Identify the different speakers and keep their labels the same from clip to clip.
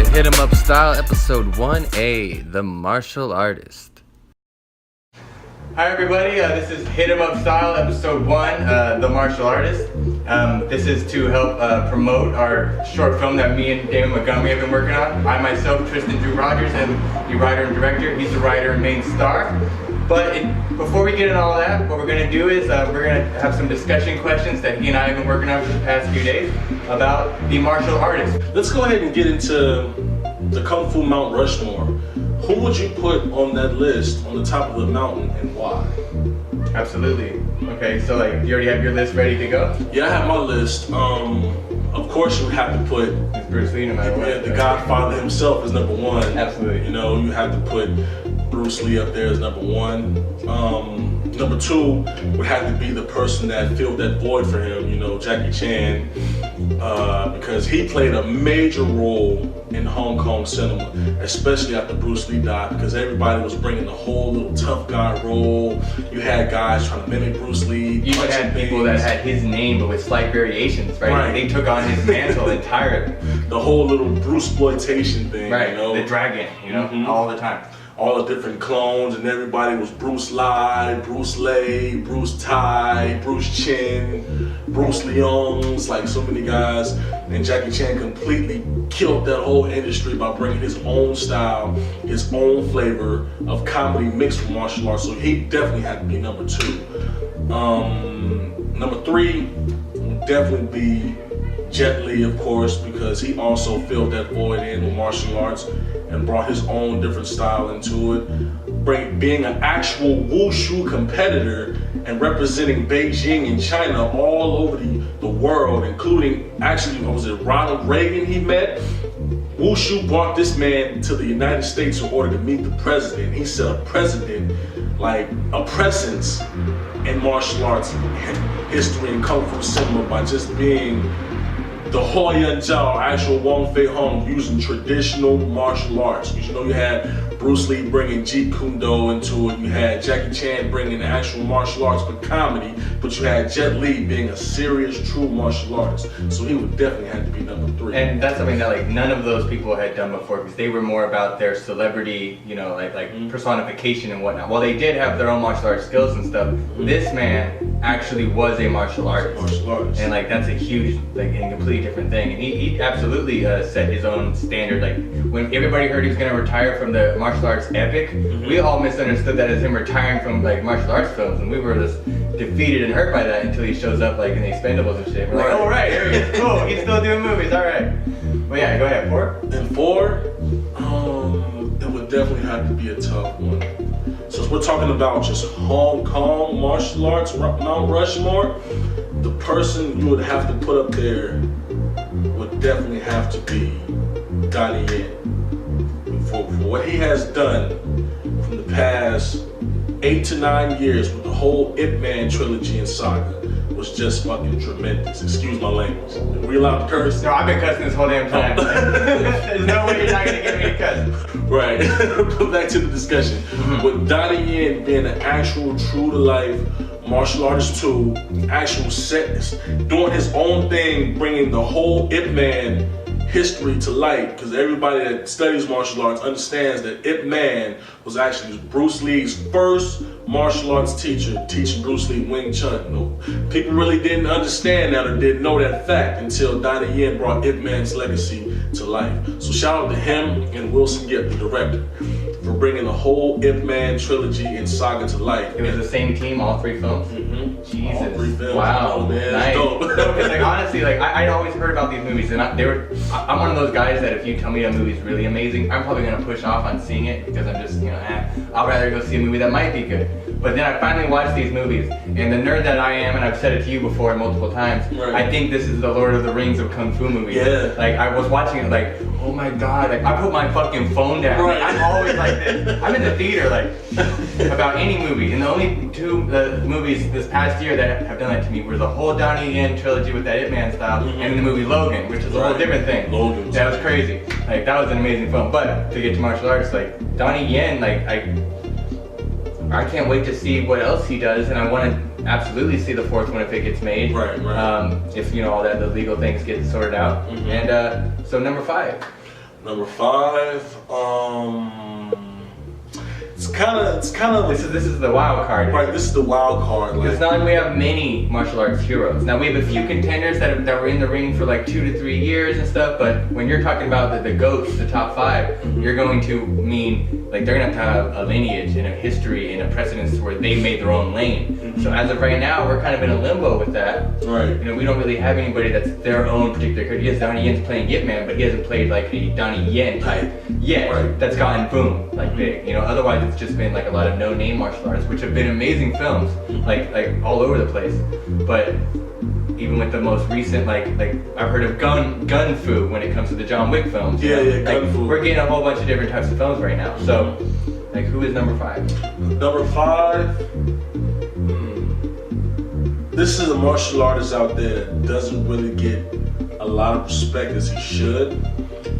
Speaker 1: to Hit 'em Up Style, episode 1A, The Martial Artist. Hi everybody, this is Hit 'em Up Style, episode 1, The Martial Artist. This is to help promote our short film that me and Damon Montgomery have been working on. I myself, Tristan Rogers, am the writer and director. He's the writer and main star. But before we get into all that, what we're going to do is we're going to have some discussion questions that he and I have been working on for the past few days about the martial artist.
Speaker 2: Let's go ahead and get into the Kung Fu Mount Rushmore. Who would you put on that list on the top of the mountain and why?
Speaker 1: Absolutely. Okay, so like you already have your list ready to go?
Speaker 2: Yeah, I have my list. Of course you have to put
Speaker 1: Bruce Lee, no matter what.
Speaker 2: The Godfather himself is number one.
Speaker 1: Absolutely.
Speaker 2: You know, you have to put Bruce Lee up there as number one. Number two would have to be the person that filled that void for him, you know, Jackie Chan, because he played a major role in Hong Kong cinema, especially after Bruce Lee died, because everybody was bringing the whole little tough guy role. You had guys trying to mimic Bruce Lee.
Speaker 1: You even had people that had his name but with slight variations, right? They took on his mantle entirely.
Speaker 2: The whole little Bruce-ploitation thing,
Speaker 1: right?
Speaker 2: You know?
Speaker 1: The dragon, you know, all the time.
Speaker 2: All the different clones, and everybody was Bruce Lee, Bruce Lei, Bruce Tai, Bruce Chin, Bruce Leongs, like so many guys. And Jackie Chan completely killed that whole industry by bringing his own style, his own flavor of comedy mixed with martial arts. So he definitely had to be number two. Number three would definitely be Jet Li, of course, because he also filled that void in with martial arts and brought his own different style into it. Being an actual wushu competitor and representing Beijing and China all over the world, including actually, was it Ronald Reagan he met? Wushu brought this man to the United States in order to meet the president. He set a precedent, like a presence in martial arts history and Kung Fu cinema by just being the Ho Yun Jiao, actual Wong Fei Hung, using traditional martial arts. Because you know you had Bruce Lee bringing Jeet Kune Do into it, you had Jackie Chan bringing the actual martial arts with comedy, but you had Jet Li being a serious, true martial artist. So he would definitely have to be number three.
Speaker 1: And that's something that like none of those people had done before, because they were more about their celebrity, you know, like personification and whatnot. While they did have their own martial arts skills and stuff, this man actually was a martial artist. And like that's a huge, like, and completely different thing. And he absolutely set his own standard. Like when everybody heard he was going to retire from the martial arts epic, we all misunderstood that as him retiring from like martial arts films, and we were just defeated and hurt by that until he shows up like in the Expendables and shit. We're like, oh right, there he is, cool, he's still doing movies, all right. Well yeah, go ahead, four?
Speaker 2: And four, it would definitely have to be a tough one. Since we're talking about just Hong Kong martial arts, Mount Rushmore, the person you would have to put up there would definitely have to be Donnie Yen. For what he has done from the past 8 to 9 years with the whole Ip Man trilogy and saga was just fucking tremendous. Excuse my language. Are we allowed to curse?
Speaker 1: No, I've been cussing this whole damn time. There's no way you're not gonna get me to cuss.
Speaker 2: Right. Back to the discussion. With Donnie Yen being an actual true to life martial artist too, actual setness, doing his own thing, bringing the whole Ip Man history to light, because everybody that studies martial arts understands that Ip Man was actually Bruce Lee's first martial arts teacher, teaching Bruce Lee Wing Chun. You know, people really didn't understand that or didn't know that fact until Donnie Yen brought Ip Man's legacy to life. So shout out to him and Wilson Yip, the director, for bringing the whole Ip Man trilogy and saga to life.
Speaker 1: It was the same team, all three films? Jesus.
Speaker 2: All three films.
Speaker 1: Wow.
Speaker 2: Oh, man,
Speaker 1: nice.
Speaker 2: dope.
Speaker 1: No, because like honestly, like I always heard about these movies, and I'm one of those guys that if you tell me a movie's really amazing, I'm probably gonna push off on seeing it because I'm just, you know, I'll rather go see a movie that might be good. But then I finally watched these movies, and the nerd that I am, and I've said it to you before multiple times, I think this is the Lord of the Rings of Kung Fu movies.
Speaker 2: Yeah.
Speaker 1: Like I was watching it like, oh my god, like I put my fucking phone down.
Speaker 2: Right.
Speaker 1: Like, I'm always like this. I'm in the theater like about any movie, and the only two movies this past year that have done that to me were the whole Donnie Yen trilogy with that Ip Man style, and the movie Logan, which is a whole different thing.
Speaker 2: Logan
Speaker 1: that was crazy. Like that was an amazing film. But to get to martial arts, like Donnie Yen, like I can't wait to see what else he does, and I want to absolutely see the fourth one if it gets made.
Speaker 2: Right.
Speaker 1: If you know all that the legal things get sorted out. And so number 5.
Speaker 2: Number 5, it's kind of.
Speaker 1: This is the wild card.
Speaker 2: Right, this is the wild card.
Speaker 1: It's not like we have many martial arts heroes. Now we have a few contenders that were in the ring for like 2 to 3 years and stuff. But when you're talking about the GOATs, the top 5, you're going to mean like they're gonna have a lineage and a history and a precedence where they made their own lane. So as of right now, we're kind of in a limbo with that.
Speaker 2: Right.
Speaker 1: You know, we don't really have anybody that's their own particular character. Yes, Donnie Yen's playing Yip Man, but he hasn't played like a Donnie Yen type yet.
Speaker 2: Right.
Speaker 1: That's gotten boom like big. You know, otherwise it's just been like a lot of no-name martial arts, which have been amazing films, like all over the place. But even with the most recent, like I've heard of gun fu when it comes to the John Wick films.
Speaker 2: Yeah, gun fu.
Speaker 1: We're getting a whole bunch of different types of films right now. So, like, who is number 5?
Speaker 2: Number 5. This is a martial artist out there that doesn't really get a lot of respect as he should,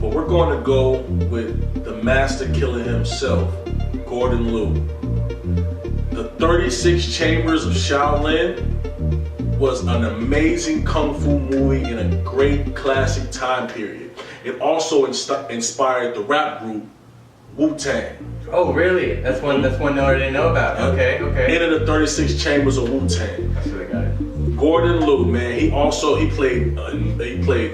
Speaker 2: but we're going to go with the master killer himself, Gordon Liu. The 36 Chambers of Shaolin was an amazing kung fu movie in a great classic time period. It also inspired the rap group Wu-Tang.
Speaker 1: Oh, really? That's one note I didn't know about. Okay.
Speaker 2: Into the 36 Chambers of Wu-Tang.
Speaker 1: That's what I got it.
Speaker 2: Gordon Liu, man, he played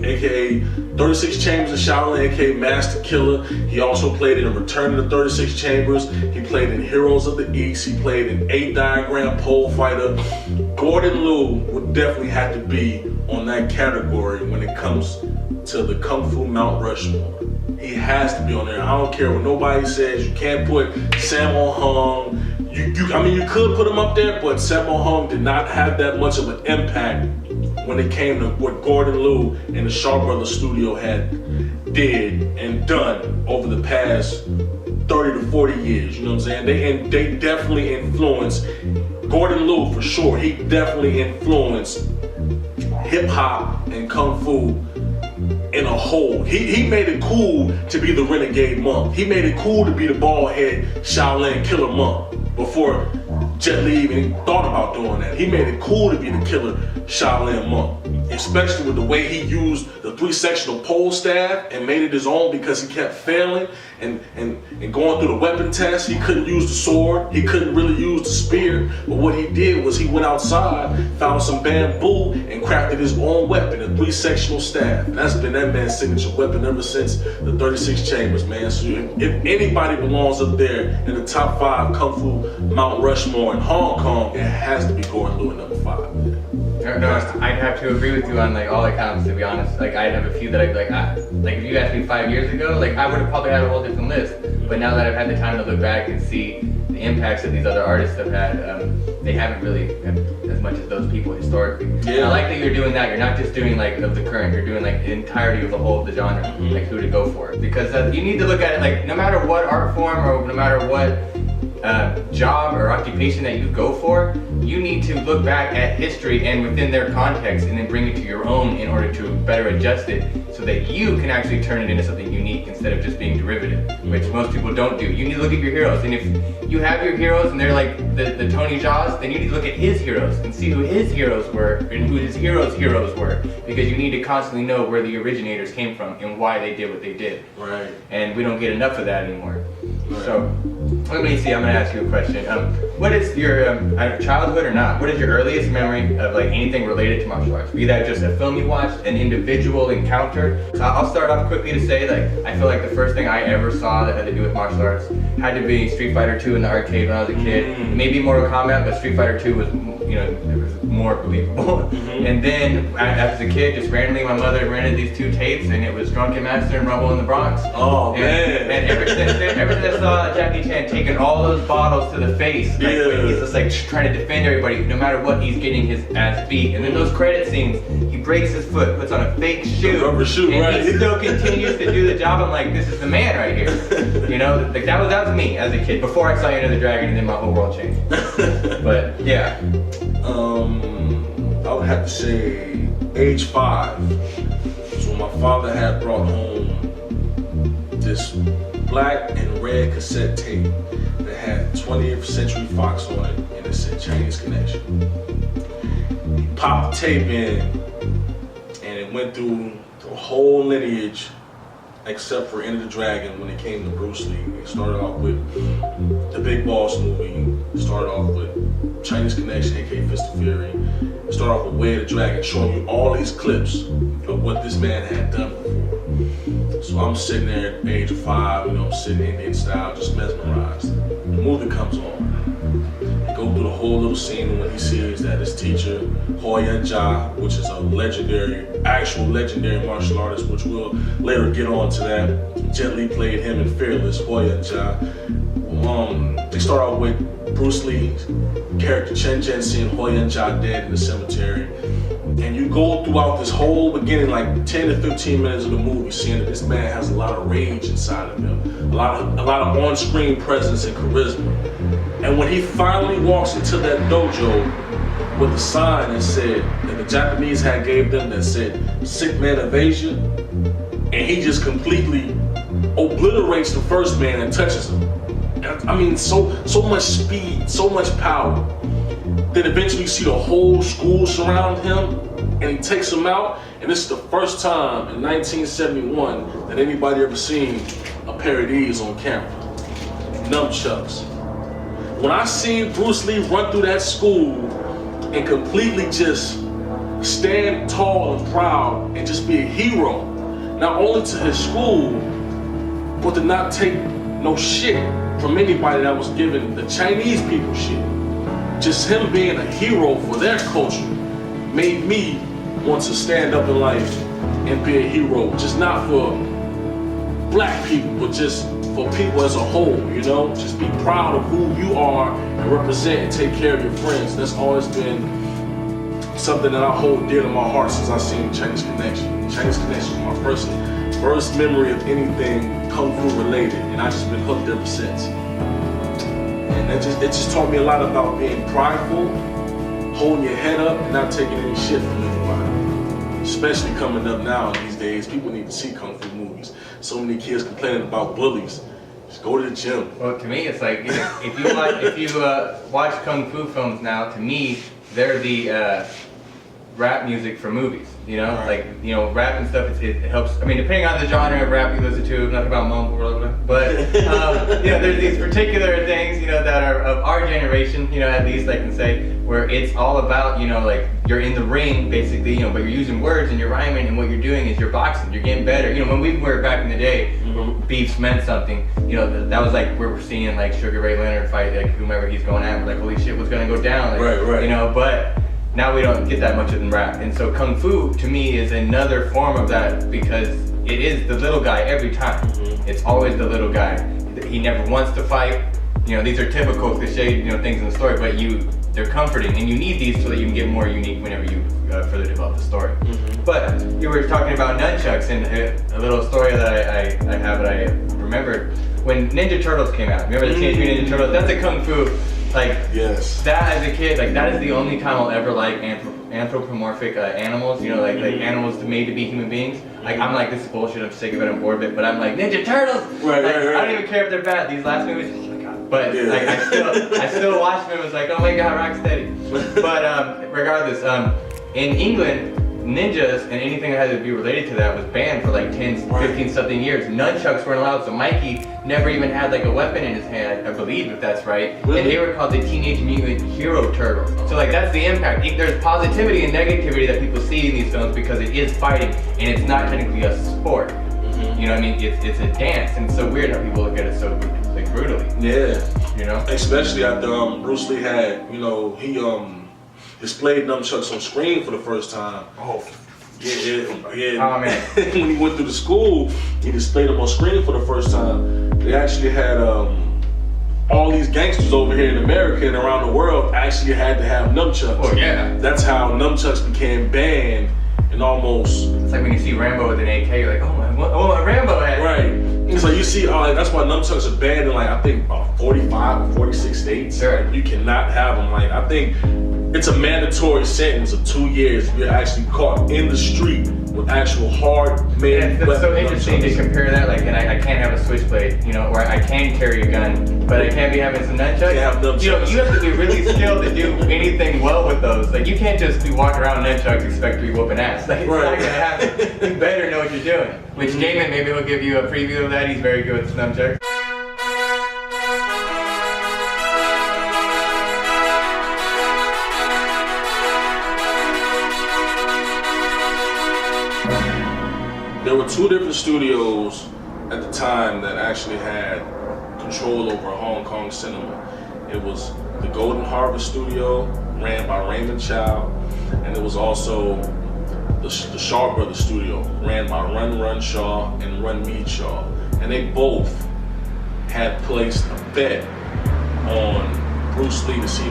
Speaker 2: AKA 36 Chambers of Shaolin, AKA Master Killer. He also played in Return to the 36 Chambers. He played in Heroes of the East. He played in 8 Diagram Pole Fighter. Gordon Liu would definitely have to be on that category when it comes to the Kung Fu Mount Rushmore. He has to be on there. I don't care what nobody says. You can't put Sammo Hung. You could put him up there, but Sammo Hung did not have that much of an impact when it came to what Gordon Liu and the Shaw Brothers studio did and done over the past 30 to 40 years. You know what I'm saying? They definitely influenced Gordon Liu for sure. He definitely influenced hip hop and kung fu in a whole. He made it cool to be the renegade monk. He made it cool to be the bald head Shaolin killer monk before Jet Li even thought about doing that. He made it cool to be the killer Shaolin monk, especially with the way he used the 3-sectional pole staff and made it his own because he kept failing and going through the weapon test. He couldn't use the sword. He couldn't really use the spear. But what he did was he went outside, found some bamboo, and crafted his own weapon, a 3-sectional staff. And that's been that man's signature weapon ever since the 36 Chambers, man. So if anybody belongs up there in the top 5 Kung Fu Mount Rushmore in Hong Kong, it has to be Gordon Liu at number 5, man.
Speaker 1: No, I'd have to agree with you on like all accounts, to be honest. Like I'd have a few that I'd be like if you asked me 5 years ago, like I would have probably had a whole different list. But now that I've had the time to look back and see the impacts that these other artists have had, they haven't really had as much as those people historically. Yeah. And I like that you're doing that. You're not just doing like of the current. You're doing like the entirety of the whole of the genre, like who to go for. Because you need to look at it like no matter what art form or no matter what job or occupation that you go for, you need to look back at history and within their context and then bring it to your own in order to better adjust it so that you can actually turn it into something unique instead of just being derivative, which most people don't do. You need to look at your heroes, and if you have your heroes and they're like the Tony Jaa's, then you need to look at his heroes and see who his heroes were and who his heroes' were, because you need to constantly know where the originators came from and why they did what they did.
Speaker 2: Right.
Speaker 1: And we don't get enough of that anymore.
Speaker 2: Right.
Speaker 1: So let me see, I'm going to ask you a question. What is your, childhood or not, what is your earliest memory of like anything related to martial arts? Be that just a film you watched, an individual encounter? So I'll start off quickly to say that I feel like the first thing I ever saw that had to do with martial arts had to be Street Fighter 2 in the arcade when I was a kid. Maybe Mortal Kombat, but Street Fighter 2 was, it was more believable. And then as a kid, just randomly my mother rented these 2 tapes, and it was Drunken Master and Rumble in the Bronx.
Speaker 2: Oh, man.
Speaker 1: And ever since I saw Jackie Chan taking all those bottles to the face, like when he's just like trying to defend everybody, no matter what, he's getting his ass beat. And then those credit scenes, he breaks his foot, puts on a fake shoe,
Speaker 2: rubber shoe,
Speaker 1: and
Speaker 2: right?
Speaker 1: he still continues to do the job. I'm like, this is the man right here. Like that was me as a kid before I saw Enter the Dragon, and then my whole world changed. But yeah.
Speaker 2: I would have to say age 5. So my father had brought home this black and red cassette tape that had 20th Century Fox on it, and it said Chinese Connection. He popped the tape in, and it went through the whole lineage except for Enter the Dragon when it came to Bruce Lee. It started off with the Big Boss movie. It started off with Chinese Connection, aka Fist of Fury. It started off with Way of the Dragon, showing you all these clips of what this man had done before. So I'm sitting there at the age of 5, sitting Indian style, just mesmerized. The movie comes on. Go through the whole little scene when he sees that his teacher, Hoya Ja, which is a actual legendary martial artist, which we'll later get on to that. Jet Li played him in Fearless, Hoya Ja. They start out with Bruce Lee's character Chen Zhen seeing Hoya Ja dead in the cemetery. And you go throughout this whole beginning, like 10 to 15 minutes of the movie, seeing that this man has a lot of rage inside of him, a lot of on-screen presence and charisma. And when he finally walks into that dojo with a sign that said, that the Japanese had gave them that said, "Sick Man of Asia," and he just completely obliterates the first man and touches him. I mean, so much speed, so much power. Then eventually you see the whole school surround him, and he takes him out. And this is the first time in 1971 that anybody ever seen a pair of these on camera. Nunchucks. When I seen Bruce Lee run through that school and completely just stand tall and proud and just be a hero, not only to his school, but to not take no shit from anybody that was giving the Chinese people shit. Just him being a hero for their culture made me want to stand up in life and be a hero, just not for black people, but just for people as a whole, just be proud of who you are and represent and take care of your friends. That's always been something that I hold dear to my heart since I seen Chinese Connection. Chinese Connection was my first memory of anything Kung Fu related, and I've just been hooked ever since. And it just taught me a lot about being prideful, holding your head up, and not taking any shit from anybody. Especially coming up now these days, people need to see Kung Fu movies. So many kids complaining about bullies. Just go to the gym.
Speaker 1: Well, to me, it's like if you watch Kung Fu films now, to me, they're the rap music for movies.
Speaker 2: Right.
Speaker 1: Rap and stuff. It helps. I mean, depending on the genre of rap you listen to, nothing about mumble, but there's these particular things that are of our generation. At least I can say, where it's all about like you're in the ring basically, but you're using words and you're rhyming, and what you're doing is you're boxing. You're getting better. When we were back in the day, where beefs meant something. That was like where we're seeing like Sugar Ray Leonard fight like whomever he's going at. We're like, holy shit, what's gonna go down? Like,
Speaker 2: right.
Speaker 1: But now we don't get that much of them rap. And so Kung Fu, to me, is another form of that because it is the little guy every time. It's always the little guy. He never wants to fight. These are typical cliche, things in the story, but they're comforting, and you need these so that you can get more unique whenever you further develop the story. But you were talking about nunchucks, and a little story that I have that I remembered. When Ninja Turtles came out, remember the Teenage Mutant Ninja Turtles? That's a Kung Fu.
Speaker 2: Yes.
Speaker 1: That as a kid, that is the only time I'll ever like anthropomorphic animals, like animals made to be human beings. I'm like, this is bullshit, I'm sick of it, I'm bored of it, but I'm like, Ninja Turtles!
Speaker 2: Right.
Speaker 1: I don't even care if they're bad. These last movies, oh my god. But I still watch them and was like, oh my god, Rocksteady. But regardless, in England, ninjas and anything that had to be related to that was banned for 10, 15 something years. Nunchucks weren't allowed, so Mikey never even had a weapon in his hand, I believe, if that's right.
Speaker 2: Really?
Speaker 1: And they were called the Teenage Mutant Hero Turtles. So that's the impact. There's positivity and negativity that people see in these films because it is fighting and it's not technically a sport. You know what I mean? It's a dance, and it's so weird how people look at it so brutally.
Speaker 2: Yeah. Especially after Bruce Lee had, he displayed nunchucks on screen for the first time.
Speaker 1: Oh.
Speaker 2: Yeah.
Speaker 1: Oh man.
Speaker 2: When he went through the school, he displayed them on screen for the first time. They actually had all these gangsters over here in America and around the world actually had to have nunchucks.
Speaker 1: Oh yeah.
Speaker 2: That's how nunchucks became banned and almost.
Speaker 1: It's like when you see Rambo with an AK, you're like, oh my Rambo had.
Speaker 2: Right. So you see, that's why nunchucks are banned in I think 45 or 46 states.
Speaker 1: Sure.
Speaker 2: You cannot have them. I think it's a mandatory sentence of 2 years if you're actually caught in the street with actual hard-made
Speaker 1: And that's so interesting to compare that, like, and I can't have a switchblade, you know, or I can carry a gun, but I can't be having some nunchucks. You know, you have to be really skilled to do anything well with those. Like, you can't just be walking around nunchucks and expect to be whooping ass. Like, it's not gonna happen. You better know what you're doing. Which Damon, maybe he'll give you a preview of that. He's very good with nunchucks.
Speaker 2: There were two different studios at the time that actually had control over Hong Kong cinema. It was the Golden Harvest Studio, ran by Raymond Chow, and it was also the Shaw Brothers Studio, ran by Run Shaw and Run Mead Shaw. And they both had placed a bet on Bruce Lee to see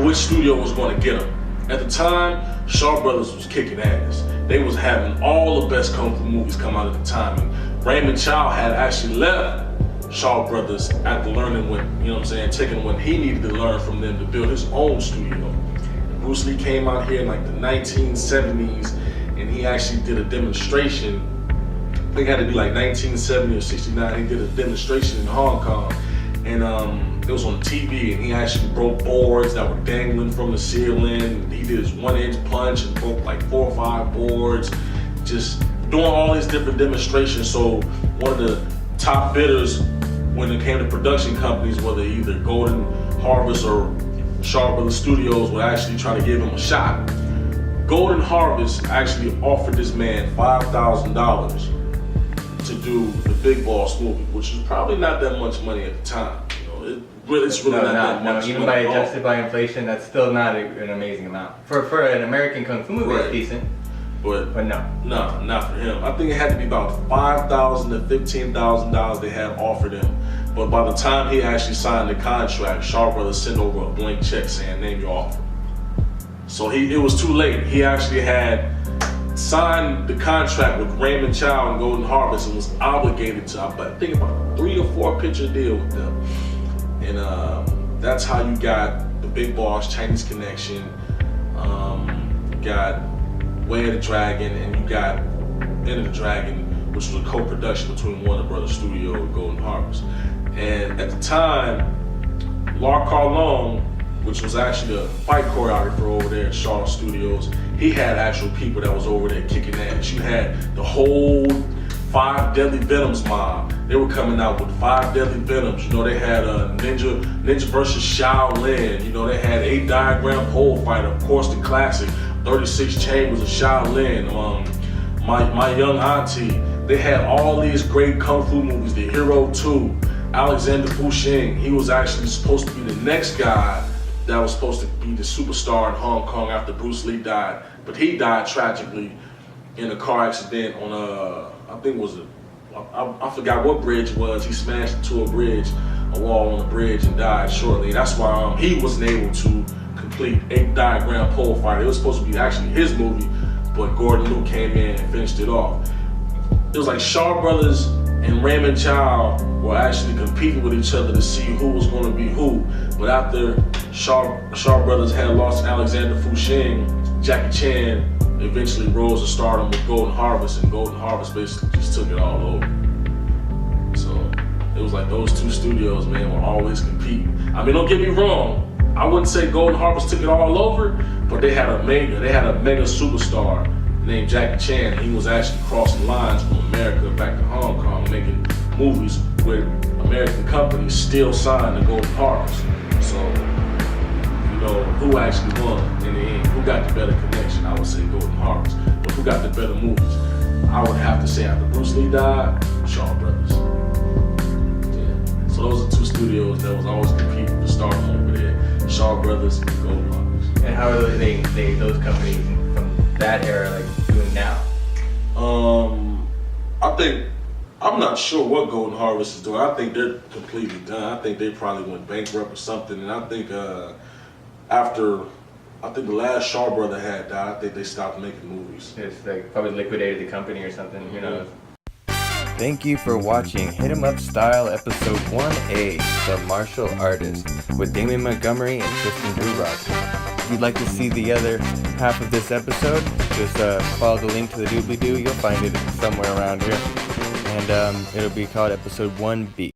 Speaker 2: which studio was going to get him. At the time, Shaw Brothers was kicking ass. They was having all the best kung fu movies come out at the time. And Raymond Chow had actually left Shaw Brothers after learning what, you know what I'm saying, taking what he needed to learn from them to build his own studio. Bruce Lee came out here in like the 1970s and he actually did a demonstration. I think it had to be like 1970 or 69. He did a demonstration in Hong Kong. And it was on TV, and he actually broke boards that were dangling from the ceiling. He did his 1-inch punch and broke like 4 or 5 boards, just doing all these different demonstrations. So one of the top bidders when it came to production companies, whether either Golden Harvest or Shaw Brothers Studios, would actually try to give him a shot. Golden Harvest actually offered this man $5,000 to do the Big Boss movie, which was probably not that much money at the time. You know, it's really not that much.
Speaker 1: Even by adjusted by inflation, that's still not an amazing amount. For an American kung fu movie, it's decent. But no, not for him. I think it had to be about $5,000 to $15,000 they had offered him. But by the time he actually signed the contract, Shaw Brothers sent over a blank check saying, "Name your offer." So it was too late. He actually had signed the contract with Raymond Chow and Golden Harvest and was obligated to, I think, about a 3 or 4 picture deal with them. And that's how you got the Big Boss, Chinese Connection, you got Way of the Dragon, and you got End of the Dragon, which was a co-production between Warner Brothers Studio and Golden Harvest. And at the time, Lar Carlone, which was actually a fight choreographer over there at Shaw Studios, he had actual people that was over there kicking ass. You had the whole 5 Deadly Venoms mob. They were coming out with 5 Deadly Venoms. You know, they had Ninja versus Shaolin. You know, they had 8 Diagram Pole Fighter, of course, the classic 36 Chambers of Shaolin. My Young Auntie. They had all these great kung fu movies. The Hero 2, Alexander Fusheng. He was actually supposed to be the next guy that was supposed to be the superstar in Hong Kong after Bruce Lee died, but he died tragically in a car accident on I think it was I forgot what bridge it was. He smashed into a wall on a bridge and died shortly. That's why he wasn't able to complete 8 Diagram Pole Fighter. It was supposed to be actually his movie, but Gordon Liu came in and finished it off. It was like Shaw Brothers and Raymond Chow were actually competing with each other to see who was going to be who. But after Shaw Brothers had lost Alexander Fusheng, Jackie Chan eventually rose to stardom with Golden Harvest, and Golden Harvest basically just took it all over. So it was like those two studios, man, were always competing. I mean, don't get me wrong, I wouldn't say Golden Harvest took it all over, but they had a mega superstar named Jackie Chan, and he was actually crossing lines from America back to Hong Kong, making movies with American companies still signed to Golden Harvest. So, you know, who actually won in the end? Who got the better connection? I would say Golden Harvest. But who got the better movies? I would have to say after Bruce Lee died, Shaw Brothers. Yeah. So those are two studios that was always competing for stardom over there. Shaw Brothers and Golden Harvest. And how are those companies from that era like doing now?
Speaker 2: I'm not sure what Golden Harvest is doing. I think they're completely done. I think they probably went bankrupt or something. And I think after the last Shaw brother had died, I think they stopped making movies.
Speaker 1: It's like probably liquidated the company or something, who knows.
Speaker 3: Thank you for watching Hit 'em Up Style Episode 1A, The Martial Artist, with Damon Montgomery and Tristan Links. if you'd like to see the other half of this episode, just follow the link to the doobly-doo. You'll find it somewhere around here. And it'll be called episode 1B.